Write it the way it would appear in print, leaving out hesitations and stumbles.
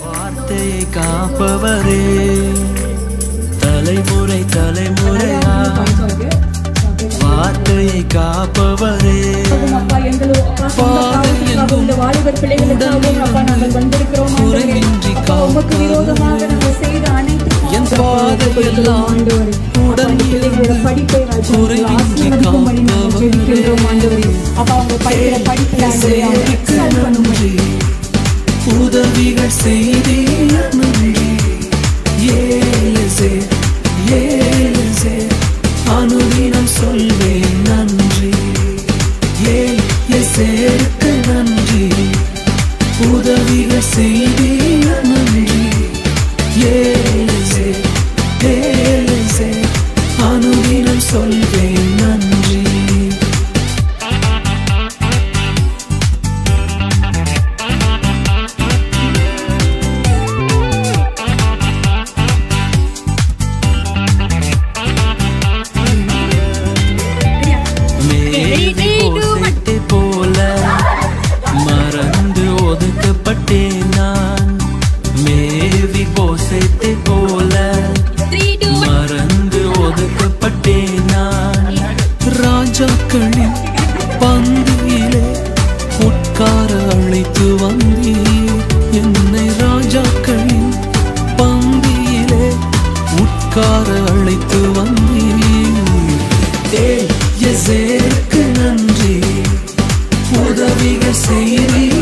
வார்த்தையை காப்பவரே தலைமுறை தலைமுறையா வார்த்தையை காப்பவரே குறைவின்றி காப்பவரே என் பாதையெல்லாம் உடன் குறைவின்றி காப்பவரே உதவிகள் செய்தீர் நன்றி ஏலசே ஏலசே அனுதினம் சொல்வேன் நன்றி ஏலசேக்கு நன்றி உதவிகள் செய்தீர் நன்றி ஏலசே ஏலசே அனுதினம் சொல்வேன் நன்றி மறந்து ஒதுக்கப்பட்டேன் நான் மேவி போசைத்தை போல மறந்து ஒதுக்கப்பட்டேன் நான் ராஜாக்களின் பந்தியிலே உட்கார அழைத்து வந்தீர் என்னை ராஜாக்களின் பந்தியிலே உட்கார அழைத்து வந்தீர் எசேக்கு நன்றி உதவிகள் செய்தீர்